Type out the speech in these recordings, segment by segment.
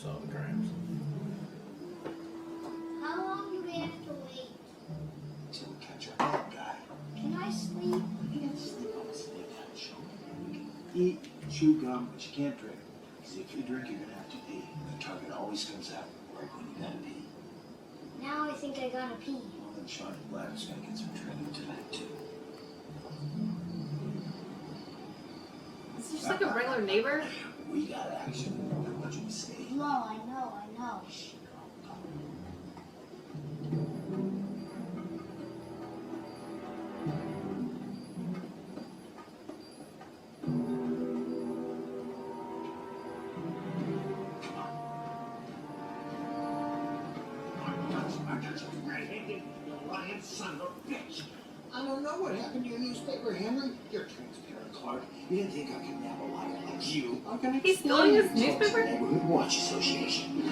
all the crimes. How long do we have to wait? Till we catch our bad guy. Can I sleep? You can sleep on this late night show. You can eat, chew gum, but you can't drink. Because if you drink, you're gonna have to pee. The target always comes out right when you gotta pee. Now I think I gotta pee. Well, then Sean and Gladys gotta get some training tonight, too. Is this just like a regular neighbor? We got action. What you say? No, I know. Son of a bitch. I don't know what happened to your newspaper, Henry. You're transparent, Clark. You didn't think I could nab a liar like you. I'm gonna He's stealing his newspaper? Neighborhood Watch Association.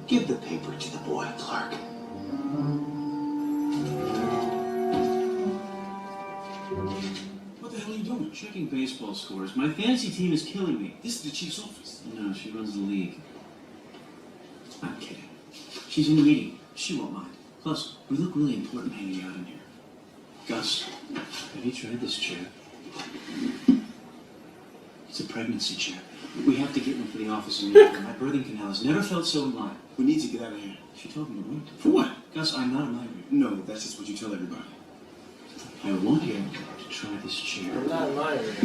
Give the paper to the boy, Clark. What the hell are you doing? Checking baseball scores. My fantasy team is killing me. This is the chief's office. No, she runs the league. I'm kidding. She's in the meeting. She won't mind. Plus, we look really important hanging out in here. Gus, have you tried this chair? It's a pregnancy chair. We have to get one for the office immediately. My birthing canal has never felt so alive. We need to get out of here. She told me to wait. For what? Gus, I'm not a migraine. No, that's just what you tell everybody. I want you to try this chair. I'm not admiring.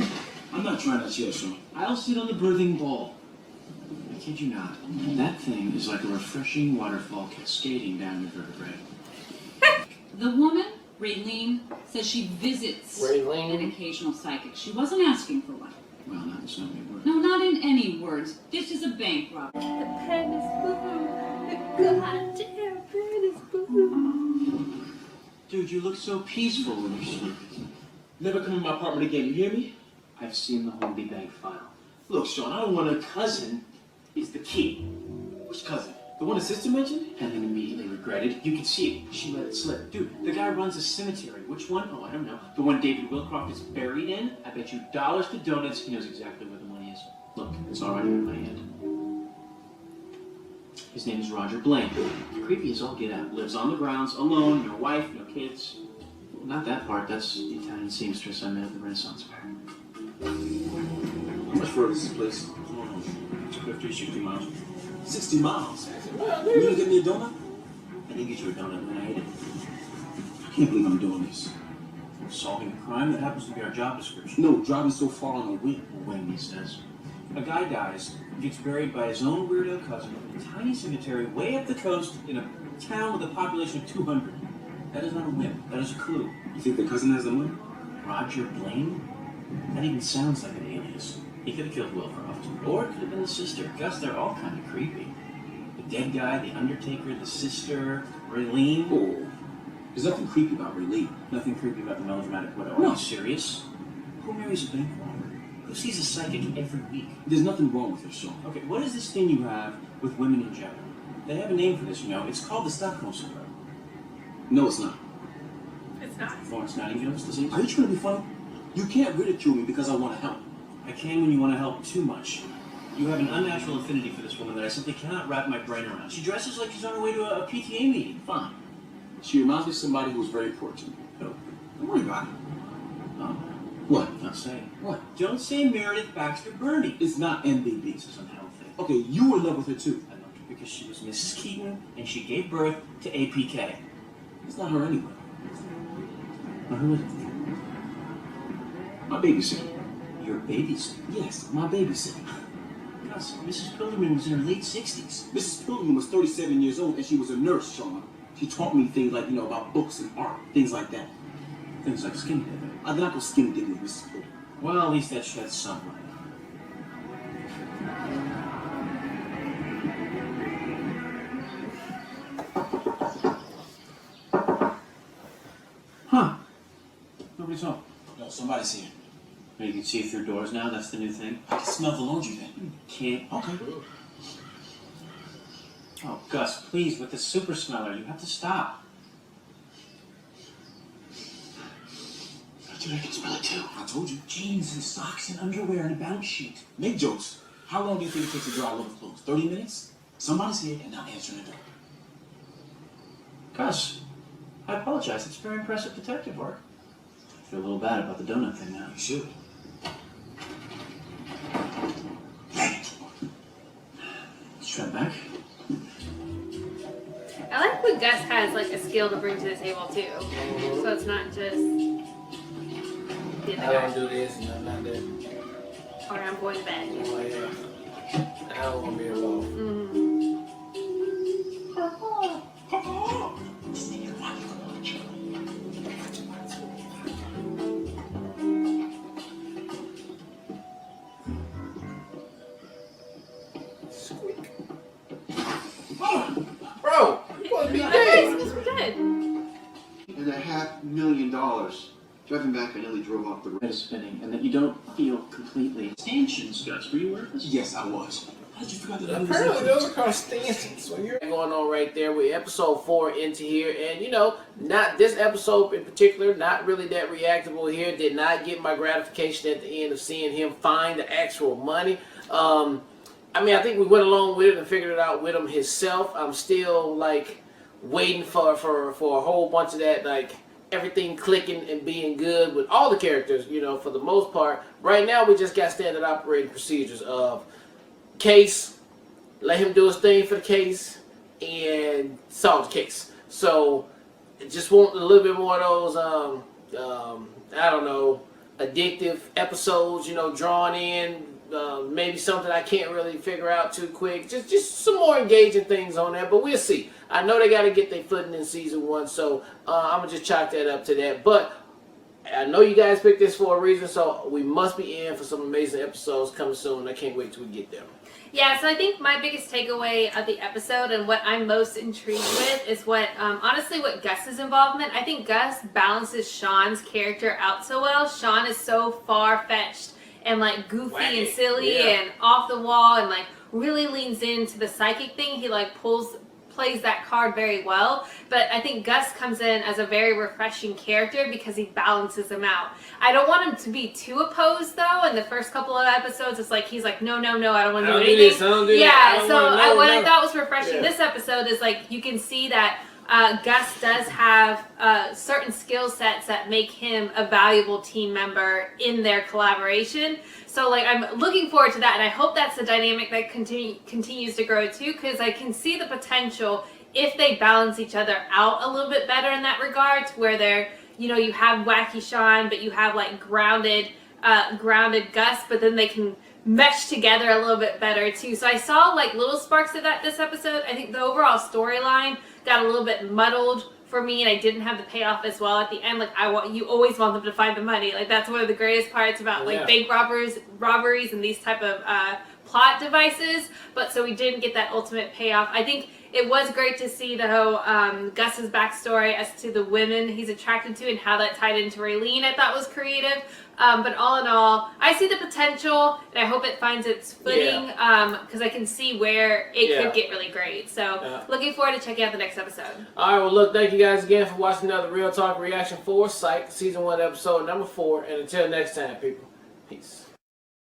I'm not trying that chair, Sean. I'll sit on the birthing ball. I kid you not. That thing is like a refreshing waterfall cascading down your vertebrae. The woman, Raylene, says she visits Raylene? an occasional psychic. She wasn't asking for one. Well, not in so many words. No, not in any words. This is a bank robbery. The pen is blue. The goddamn pen is blue. Dude, you look so peaceful when you're sleeping. Never come in my apartment again, you hear me? I've seen the Hornby Bank file. Look, Sean, I don't want a cousin. Is the key. Which cousin? The one his sister mentioned? And then immediately regretted. You can see it. She let it slip. Dude, the guy runs a cemetery. Which one? Oh, I don't know. The one David Wilcroft is buried in? I bet you dollars to donuts he knows exactly where the money is. Look, it's already in my hand. His name is Roger Blaine. Creepy as all get out. Lives on the grounds, alone, no wife, no kids. Not that part. That's the Italian seamstress I met at the Renaissance Fair. How much further is this place? 50, 60 miles. 60 miles. You gonna get me a donut? I didn't get you a donut when I ate it. I can't believe I'm doing this. We're solving a crime that happens to be our job description. No, driving so far on a whip. Wing, he says. A guy dies, gets buried by his own weirdo cousin in a tiny cemetery way up the coast in a town with a population of 200. That is not a whim. That is a clue. You think the cousin has the money? Roger Blaine? That even sounds like an alias. He could have killed Wilcroft. Or it could have been the sister. Gus, they're all kind of creepy. The dead guy, the undertaker, the sister, Raylene. Oh, there's nothing creepy about Raylene. Nothing creepy about the melodramatic widow. No. Are you serious? Who marries a bank robber? Who sees a psychic every week? There's nothing wrong with her, Sean. Okay, what is this thing you have with women in general? They have a name for this, you know. It's called the Stockholm Syndrome. No, it's not. It's not. Florence Nightingale's disease. Are you trying to be funny? You can't ridicule me because I want to help. I can when you want to help too much. You have an unnatural affinity for this woman that I simply cannot wrap my brain around. She dresses like she's on her way to a PTA meeting. Fine. She reminds me of somebody who was very important to me. Who? Don't worry about it. Oh, What? don't say. What? Don't say Meredith Baxter Burney. It's not MBB. This is unhealthy. Okay, you were in love with her too. I loved her because she was Mrs. Keaton and she gave birth to APK. It's not her anyway. Now who is it? My babysitter. Your babysitter. Yes, my babysitter. Gus, Mrs. Pilderman was in her late 60s. Mrs. Pilgrim was 37 years old and she was a nurse, Sean. She taught me things like, about books and art, things like that. Things like skin dipping. I did not go skinny dipping with Mrs. Pilgrim. Well, at least that sheds some light. Huh. Nobody's home. No, somebody's here. You can see through doors now, that's the new thing. I can smell the laundry then. Can't. Okay. Oh, Gus, please, with the super smeller, you have to stop. Dude, I can smell it too. I told you. Jeans and socks and underwear and a bounce sheet. Make jokes. How long do you think it takes to draw a little clothes? 30 minutes? Somebody's here and not answering the door. Gus, I apologize. It's very impressive detective work. I feel a little bad about the donut thing now. You should. Let's try it back. I like when Gus has like a skill to bring to the table too. So it's not just the I other don't guy. do this and I'm not that. Or I'm going to bed. Oh, yeah. I don't want to be involved. Mm-hmm. Bro, you want to be Okay, dead. so we're good. And $500,000. Driving back, I nearly drove off the road. Head is spinning, and that you don't feel completely stanchions, Gus. Were you aware of this? Yes, I was. How did you forget to do Apparently this? those are called stanchions. So you're going on right there with episode 4 into here, and you know, not this episode in particular, not really that reactable here. Did not get my gratification at the end of seeing him find the actual money. I mean, I think we went along with it and figured it out with him himself. I'm still like waiting for a whole bunch of that, like everything clicking and being good with all the characters, you know, for the most part. Right now, we just got standard operating procedures of case, let him do his thing for the case, and solve the case. So, just want a little bit more of those, I don't know, addictive episodes, you know, drawn in. Maybe something I can't really figure out too quick. Just some more engaging things on there, but we'll see. I know they got to get their footing in season 1, so I'm gonna just chalk that up to that. But I know you guys picked this for a reason, so we must be in for some amazing episodes coming soon. I can't wait till we get there. Yeah, so I think my biggest takeaway of the episode and what I'm most intrigued with is what, honestly, what Gus's involvement. I think Gus balances Sean's character out so well. Sean is so far-fetched and like goofy Wacky. and silly Yeah. and off the wall and like really leans into the psychic thing. He like plays that card very well, but I think Gus comes in as a very refreshing character because he balances him out. I don't want him to be too opposed though. In the first couple of episodes, it's like he's like, no, I don't want to do anything. This, I don't do that. I Yeah, don't so wanna know, what no. I thought was refreshing Yeah. this episode is like you can see that Gus does have certain skill sets that make him a valuable team member in their collaboration. So like I'm looking forward to that, and I hope that's the dynamic that continues to grow too, because I can see the potential if they balance each other out a little bit better in that regard, to where they're, you know, you have wacky Sean, but you have like grounded Gus, but then they can mesh together a little bit better too. So I saw like little sparks of that this episode. I think the overall storyline got a little bit muddled for me, and I didn't have the payoff as well at the end. Like you always want them to find the money. Like that's one of the greatest parts about like bank robberies and these type of plot devices. But so we didn't get that ultimate payoff. I think it was great to see though Gus's backstory as to the women he's attracted to and how that tied into Raylene. I thought was creative. But all in all, I see the potential, and I hope it finds its footing, because I can see where it could get really great. So, looking forward to checking out the next episode. All right, well, look, thank you guys again for watching another Real Talk Reaction for Psych, Season 1, Episode number 4. And until next time, people, peace.